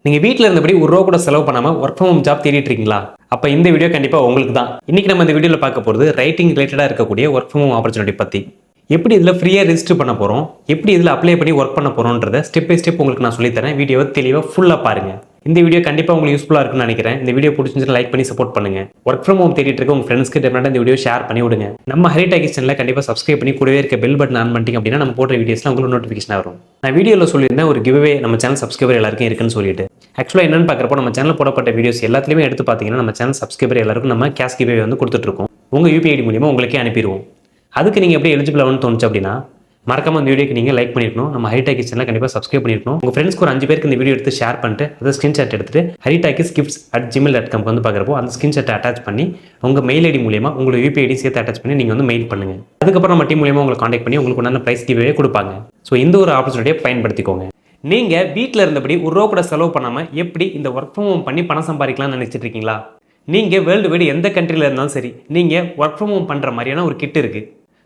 நீங்க வீட்ல இருந்தபடி ரூ. 1 கூட செலவு பண்ணாம வொர்க் ஃப்ரம் ஹோம் ஜாப் தேடிட்டு இருக்கீங்களா? அப்ப இந்த வீடியோ கண்டிப்பா உங்களுக்கு தான். இன்னைக்கு நம்ம இந்த வீடியோல பார்க்க போறது ரைட்டிங் ரிலேட்டடா இருக்கக்கூடிய வொர்க் ஃப்ரம் ஹோம் ஆப்பர்ச்சுனிட்டி பத்தி. எப்படி இதுல ஃப்ரீயா ரெஜிஸ்டர் பண்ண போறோம்? எப்படி இதுல அப்ளை பண்ணி வொர்க் பண்ண போறோம்ன்றத ஸ்டெப் பை ஸ்டெப் உங்களுக்கு நான் சொல்லி தரேன். வீடியோவை தெளிவா ஃபுல்லா பாருங்க. இந்த வீடியோ கண்டிப்பா உங்களுக்கு யூஸ்ஃபுல்லா இருக்கும்னு நினைக்கிறேன். இந்த வீடியோ பிடிச்சிருந்தா லைக் பண்ணி சப்போர்ட் பண்ணுங்க. வொர்க் ஃப்ரம் ஹோம் தேடிட்டு இருக்க உங்க ஃப்ரெண்ட்ஸ்க்கு டெஃபினட்டா இந்த வீடியோ ஷேர் பண்ணி விடுங்க. நம்ம ஹரிடெக் சேனலை கண்டிப்பா சப்ஸ்கிரைப் பண்ணி கூடவே இருக்க பெல் பட்டன் ஆன் பண்ணிட்டீங்க அப்படின்னா நம்ம போடுற வீடியோஸ்லாம் உங்களுக்கு நோட்டிஃபிகேஷன் வரும். நான் வீடியோல சொல்லியிருந்தேன் ஒரு கிவ்அவே நம்ம சேனல் சப்ஸ்கிரைபர் எல்லாருக்கும் இருக்குன்னு சொல்லிட்டு. ஆக்சுவலா என்னன்னு பார்க்குறப்போ நம்ம சேனல் போடப்பட்ட வீடியோஸ் எல்லாத்துலயுமே எடுத்து பார்த்தீங்கன்னா நம்ம சேனல் சப்ஸ்கிரைபர் எல்லாருக்கும் நம்ம கேஷ் கிவ்அவே வந்து கொடுத்துட்டு இருக்கோம். உங்க யூபிஐ ஐடி மூலியமா உங்களுக்கே அனுப்பிடுவோம். அதுக்கு நீங்க எப்படி எலிஜிபிள் ஆகணும்னு தோணுச்சு அப்படின்னா மறக்காம இந்த வீடியோக்கு நீங்க லைக் பண்ணிருக்கணும். நம்ம ஹரிடெக் சேனலை கண்டிப்பா சப்ஸ்கிரைப் பண்ணிருக்கணும். உங்க ஃப்ரெண்ட்ஸ்க்கு ஒரு 5 பேருக்கு இந்த வீடியோ எடுத்து ஷேர் பண்ணிட்டு அதை ஸ்கிரீன்ஷாட் எடுத்துட்டு haritekisgifts@gmail.com வந்து பார்க்குறப்போ அந்த ஸ்கிரீன்ஷாட்டை அட்டாச் பண்ணி உங்க மெயில் ஐடி மூலியமா உங்களோட யூபிஐ ஐடி சேர்த்து அட்டாச் பண்ணி நீங்க வந்து மெயில் பண்ணுங்க. அதுக்கப்புறம் நம்ம டீம் மூலியமா உங்களை காண்டாக்ட் பண்ணி உங்களுக்கு உண்டான பிரைஸ் கிவ்அவே கொடுப்பாங்க. ஸோ இந்த ஒரு ஆப்பர்ச்சுனிட்டியை பயன்படுத்திக்கோங்க. நீங்க வீட்டில் இருந்தபடி ரூ. 1 கூட செலவு பண்ணாம எப்படி இந்த ஒர்க் ஃப்ரம் ஹோம் பண்ணி பணம் சம்பாதிக்கலாம்னு நினைச்சிட்டு இருக்கீங்களா? நீங்க வேர்ல்டு வைடு எந்த கண்ட்ரில இருந்தாலும் சரி நீங்க ஒர்க் ஃப்ரம் ஹோம் பண்ற மாதிரியான ஒரு கிட் இருக்கு.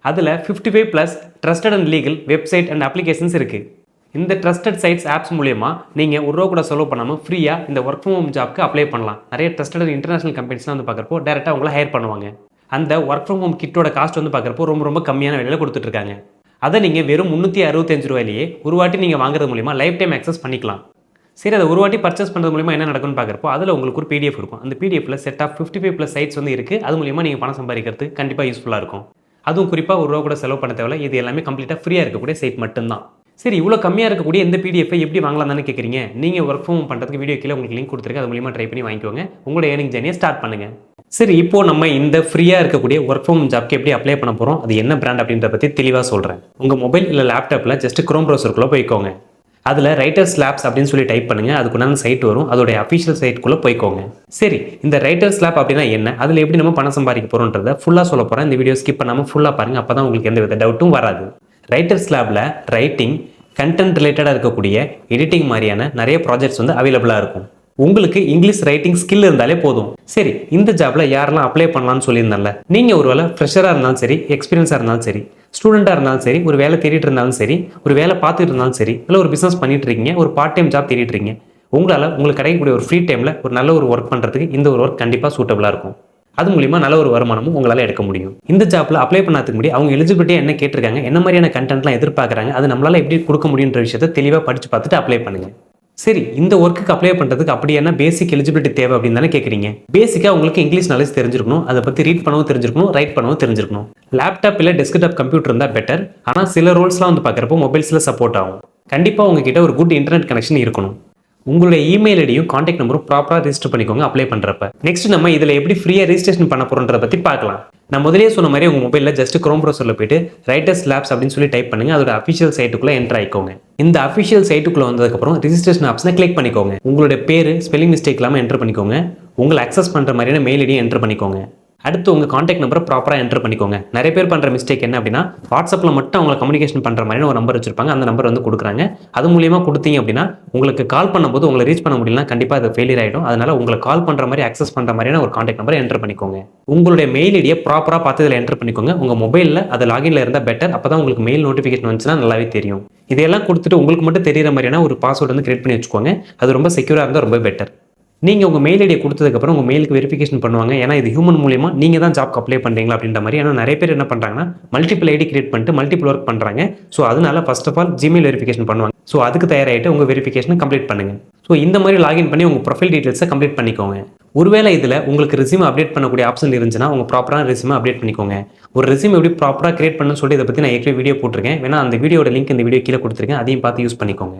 அதில் 55+ trusted and legal website and applications இருக்குது. இந்த ட்ரஸ்டட் சைட்ஸ் ஆப்ஸ் மூலமா நீங்கள் ரூ. 1 கூட செலவு பண்ணாமல் ஃப்ரீயாக இந்த ஒர்க் ஃப்ரம் ஹோம் ஜாப்க்கு அப்ளை பண்ணலாம். நிறைய ட்ரஸ்டட் இன்டர்நேஷனல் கம்பெனிஸ்லாம் வந்து பார்க்குறப்போ டேரெக்டாக உங்களை ஹையர் பண்ணுவாங்க. அந்த ஒர்க் ஃப்ரம் ஹோம் கிட்டோட காஸ்ட் வந்து பார்க்குறப்போ ரொம்ப கம்மியான விலையில் கொடுத்துட்ருக்காங்க. அதை நீங்கள் வெறும் ₹365 ஒரு வாட்டி நீங்கள் வாங்குறது மூலிமா லைஃப் டைம் ஆக்சஸ் பண்ணிக்கலாம். சரி, அதை ஒரு வாட்டி பர்ச்சேஸ் பண்ணுறது மூலிமா என்ன நடக்கும்னு பார்க்குறப்போ அதில் உங்களுக்கு ஒரு PDF இருக்கும். அந்த PDFல செட் ஆஃப் 55+ சைட்ஸ் வந்து இருக்குது. அது மூலிமா நீங்கள் பணம் சம்பாதிக்கிறது கண்டிப்பாக யூஸ்ஃபுல்லாக இருக்கும். அதுவும் குறிப்பாக ரூ. 1 கூட செலவு பண்ண தேவையில்ல. இது எல்லாமே கம்ப்ளீட்டாக ஃப்ரீயாக இருக்கக்கூடிய சைட் மட்டும்தான். சரி, இவ்வளோ கம்மியாக இருக்கக்கூடிய இந்த PDF எப்படி வாங்கலாம் தானே கேட்குறீங்க? நீங்கள் ஒர்க் ஃப்ரம் ஹோம் பண்ணுறதுக்கு வீடியோ கீழே உங்களுக்கு லிங்க் கொடுத்துருக்கு. அது மூலியமாக ட்ரை பண்ணி வாங்கிக்கோங்க. உங்களோட ஏர்னிங் ஜர்னியை ஸ்டார்ட் பண்ணுங்க. சரி, இப்போ நம்ம இந்த ஃப்ரீயாக இருக்கக்கூடிய ஒர்க் ஃப்ரம் ஹோம் ஜாப்க்கு எப்படி அப்ளை பண்ண போகிறோம், அது என்ன பிராண்ட் அப்படின்றத பற்றி தெளிவாக சொல்கிறேன். உங்கள் மொபைல் இல்லை லேப்டாப்பில் ஜஸ்ட் குரோம் ப்ரௌசருக்குள்ளே போய்க்கோங்க. அதில் ரைட்டர்ஸ் லேப்ஸ் அப்படின்னு சொல்லி டைப் பண்ணுங்கள். அதுக்குண்டான சைட் வரும். அதோடைய அஃபிஷியல் சைட்டுக்குள்ளே போய்க்கோங்க. சரி, இந்த ரைட்டர்ஸ் லேப் அப்படின்னா என்ன, அதில் எப்படி நம்ம பணம் சம்பாதிக்க போகிறோன்றதை ஃபுல்லாக சொல்ல போகிறேன். இந்த வீடியோ ஸ்கிப் பண்ணாமல் ஃபுல்லாக பாருங்கள். அப்போ தான் உங்களுக்கு எந்த வித டவுட்டும் வராது. ரைட்டர்ஸ் லேபில் ரைட்டிங், கண்டென்ட் ரிலேட்டடாக இருக்கக்கூடிய எடிட்டிங் மாதிரியான நிறைய ப்ராஜெக்ட்ஸ் வந்து அவைலபிளாக இருக்கும். உங்களுக்கு இங்கிலீஷ் ரைட்டிங் ஸ்கில் இருந்தாலே போதும். சரி, இந்த ஜாப்ல யாரெல்லாம் அப்ளை பண்ணலாம்னு சொல்லியிருந்தால, நீங்கள் ஒருவேளை ஃப்ரெஷராக இருந்தாலும் சரி, எக்ஸ்பீரியன்ஸாக இருந்தாலும் சரி, ஸ்டூடெண்ட்டாக இருந்தாலும் சரி, ஒரு வேலை தேடிட்டு இருந்தாலும் சரி, ஒரு வேலை பார்த்துட்டு இருந்தாலும் சரி, இல்லை ஒரு பிஸ்னஸ் பண்ணிட்டு இருக்கீங்க, ஒரு பார்ட் டைம் ஜாப் தேடிட்டு இருக்கீங்க, உங்களால் உங்களுக்கு கிடைக்கக்கூடிய ஒரு ஃப்ரீ டைமில் ஒரு நல்ல ஒரு ஒர்க் பண்ணுறதுக்கு இந்த ஒரு ஒர்க் கண்டிப்பாக சூட்டபிளாக இருக்கும். அது மூலிமா நல்ல ஒரு வருமானமும் உங்களால் எடுக்க முடியும். இந்த ஜாப்ல அப்ளை பண்ணாதுக்கு முன்னாடி அவங்க எலிஜிபிலிட்டியாக என்ன கேட்டிருக்காங்க, என்ன மாதிரியான கண்டென்ட்லாம் எதிர்பார்க்குறாங்க, அது நம்மளால் எப்படி கொடுக்க முடியுன்ற விஷயத்தை தெளிவாக படித்து பார்த்துட்டு அப்ளை பண்ணுங்க. சரி, இந்த ஒர்க்குக்கு அப்ளை பண்ணுறதுக்கு அப்படி என்ன பேசிக் எலிஜிபிலிட்டி தேவை அப்படின்னு தானே கேட்குறீங்க? பேசிக்காக உங்களுக்கு இங்கிலீஷ் நாலேஜ் தெரிஞ்சிருக்கணும். அதை பற்றி ரீட் பண்ணவும் தெரிஞ்சிருக்கணும், ரைட் பண்ணவும் தெரிஞ்சிருக்கணும். லேப்டாப் இல்லை டெஸ்க்டாப் கம்ப்யூட்டர் இருந்தால் பெட்டர். ஆனால் சில ரோல்ஸ்லாம் வந்து பார்க்குறப்போ மொபைல்ஸில் சப்போர்ட் ஆகும். கண்டிப்பாக உங்ககிட்ட ஒரு குட் இன்டர்நெட் கனெக்ஷன் இருக்கணும். உங்களுடைய இமெயில் ஐடியும் கான்டாக்ட் நம்பரும் ப்ராப்பராக ரெஜிஸ்டர் பண்ணிக்கோங்க அப்ளை பண்ணுறப்ப. நெக்ஸ்ட் நம்ம இதில் எப்படி ஃப்ரீயாக ரெஜிஸ்ட்ரேஷன் பண்ண போகிறோன்றத பற்றி பார்க்கலாம். நான் முதலே சொன்ன மாதிரி உங்கள் மொபைலில் ஜஸ்ட் குரோம் ப்ரௌசரில் போயிட்டு ரைட்டர்ஸ் லேப்ஸ் அப்படின்னு சொல்லி டைப் பண்ணுங்க. அதோட அஃபிஷியல் சைட்டுக்குள்ளே என்டர் ஆயிக்கோங்க. இந்த அஃபிஷியல் சைட்டுக்குள்ளே வந்ததுக்கப்புறம் ரெஜிஸ்ட்ரேஷன் ஆப்ஷனை கிளிக் பண்ணிக்கோங்க. உங்களுடைய பேர் ஸ்பெல்லிங் மிஸ்டேக் இல்லாமல் என்டர் பண்ணிக்கோங்க. உங்களை அக்சஸ் பண்ணுற மாதிரியான மெயில் ஐடியை என்டர் பண்ணிக்கோங்க. அடுத்து உங்கள் கான்டாக்ட் நம்பரை ப்ராப்பராக என்டர் பண்ணிக்கோங்க. நிறைய பேர் பண்ணுற மிஸ்டேக் என்ன அப்படின்னா வாட்ஸ்அப்பில் மட்டும் அவங்களை கம்யூனிகேஷன் பண்ணுற மாதிரியான ஒரு நம்பர் வச்சிருப்பாங்க. அந்த நம்பர் வந்து கொடுக்குறாங்க. அது மூலியமாக கொடுத்தீங்க அப்படின்னா உங்களுக்கு கால் பண்ணும்போது உங்களை ரீச் பண்ண முடியலனா கண்டிப்பாக அது ஃபெயிலியர் ஆகிடும். அதனால உங்களை கால் பண்ணுற மாதிரி அக்சஸ் பண்ணுற மாதிரியான ஒரு கான்டாக்ட் நம்பரை என்டர் பண்ணிக்கோங்க. உங்களுடைய மெயில் ஐடியை ப்ராப்பராக பார்த்து இதில் என்டர் பண்ணிக்கோங்க. உங்கள் மொபைலில் அது லாகின்ல இருந்தால் பெட்டர். அப்போ தான் உங்களுக்கு மெயில் நோட்டிஃபிகேஷன் வந்துச்சுன்னா நல்லாவே தெரியும். இதையெல்லாம் கொடுத்துட்டு உங்களுக்கு மட்டும் தெரிகிற மாதிரியான ஒரு பாஸ்வேர்டு வந்து கிரியேட் பண்ணி வச்சுக்கோங்க. அது ரொம்ப செக்யூராக இருந்தால் ரொம்ப பெட்டர். நீங்கள் உங்கள் மெயில் ஐடியை கொடுத்ததுக்கப்புறம் உங்கள் மெயிலுக்கு வெரிஃபிகேஷன் பண்ணுவாங்க. ஏன்னா இது ஹியூமன் மூலியமா நீங்கள் தான் ஜாப்க்கு அப்ளை பண்ணுறீங்களா அப்படின்ற மாதிரி. ஏன்னா நிறைய பேர் என்ன பண்ணுறாங்கன்னா மல்டிபிள் ஐடி கிரியேட் பண்ணிட்டு மல்டிபிள் ஒர்க் பண்ணுறாங்க. ஸோ அதனால first of all Gmail verification பண்ணுவாங்க. ஸோ அதுக்கு தயாராகிட்டு உங்கள் வெரிஃபிகேஷன் கம்ப்ளீட் பண்ணுங்கள். ஸோ இந்த மாதிரி லாகின் பண்ணி உங்கள் ப்ரொஃபைல் டீட்டெயில்ஸை கம்ப்ளீட் பண்ணிக்கோங்க. ஒருவேளை இதில் உங்களுக்கு ரெஸ்யூம் அப்டேட் பண்ணக்கூடிய ஆப்ஷன் இருந்துச்சுன்னா உங்கள் ப்ராப்பரான ரெஸ்யூமை அப்டேட் பண்ணிக்கோங்க. ஒரு ரெஸ்யூம் எப்படி ப்ராப்பராக கிரியேட் பண்ணணும்னு சொல்லி இதை பற்றி நான் ஏற்கனவே வீடியோ போட்டிருக்கேன். வேணா அந்த வீடியோட லிங்க் இந்த வீடியோ கீழே கொடுத்துருக்கேன். அதையும் பார்த்து யூஸ் பண்ணிக்கோங்க.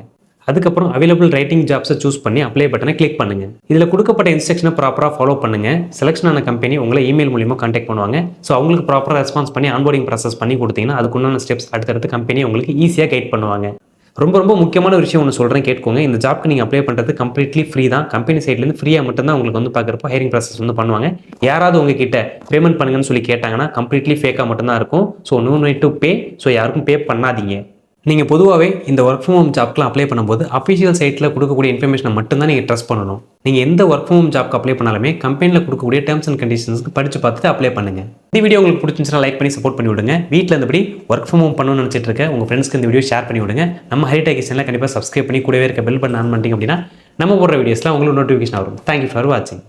அதுக்கப்புறம் அவைலபிள் ரைட்டிங் ஜாப்ஸை சூஸ் பண்ணி அப்ளை பட்டனை கிளிக் பண்ணுங்க. இதில் கொடுக்கப்பட்ட இன்ஸ்ட்ரக்ஷனை ப்ராப்பராக ஃபாலோ பண்ணுங்க. செலக்ஷன் ஆன கம்பெனி உங்களை இமெயில் மூலியமாக கான்டாக்ட் பண்ணுவாங்க. ஸோ அவங்களுக்கு ப்ராப்பராக ரெஸ்பான்ஸ் பண்ணி ஆன்போர்டிங் ப்ராசஸ் பண்ணி கொடுத்தீங்கன்னா அதுக்குண்டான ஸ்டெப்ஸ் அடுத்தடுத்து கம்பெனி உங்களுக்கு ஈஸியாக கைட் பண்ணுவாங்க. ரொம்ப முக்கியமான ஒரு விஷயம் ஒன்று சொல்கிறேன், கேட்கோங்க. இந்த ஜாப்க்கு நீங்கள் அப்ளை பண்ணுறது கம்ப்ளீட்லி ஃப்ரீ தான். கம்பெனி சைட்லேருந்து ஃப்ரீயாக மட்டும்தான் உங்களுக்கு வந்து பார்க்குறப்போ ஹைரிங் ப்ராசஸ் வந்து பண்ணுவாங்க. யாராவது உங்ககிட்ட பேமெண்ட் பண்ணுங்கன்னு சொல்லி கேட்டாங்கன்னா கம்ப்ளீட்லி ஃபேக்காக மட்டும்தான் இருக்கும். So no need to pay. So யாருக்கும் பே பண்ணாதீங்க. நீங்கள் பொதுவாகவே இந்த ஒர்க் ஃப்ரம் ஹோம் ஜாப்க்குலாம் அப்ளை பண்ணும்போது அஃபிஷியல் சைட்டில் கொடுக்கக்கூடிய இன்ஃபர்மேஷனை மட்டும்தான் நீங்கள் ட்ரஸ்ட் பண்ணணும். நீங்கள் எந்த ஒர்க் ஃப்ரம் ஹோம் ஜாப்க்கு அப்ளை பண்ணாலுமே கம்பெனியில் கொடுக்கக்கூடிய டேர்ம்ஸ் அண்ட் கண்டிஷன்ஸ்க்கு படித்து பார்த்துட்டு அப்ளை பண்ணுங்கள். இந்த வீடியோ உங்களுக்கு பிடிச்சிருந்துச்சுன்னா லைக் பண்ணி சப்போர்ட் பண்ணி விடுங்க. வீட்டில் இருந்தபடி ஒர்க் ஃப்ரம் ஹோம் பண்ணணும்னு நினச்சிட்டு இருக்க உங்கள் ஃப்ரெண்ட்ஸ்க்கு இந்த வீடியோ ஷேர் பண்ணி விடுங்க. நம்ம ஹரிடெக் சேனலை கண்டிப்பாக சப்ஸ்கிரைப் பண்ணி கூடவே இருக்க பெல் பட்டன் ஆன் பண்ணிட்டீங்க அப்படின்னா நம்ம போடுற வீடியோஸ்லாம் உங்களுக்கு நோட்டிஃபிகேஷன் வரும். தேங்க்யூ ஃபார் வாட்சிங்.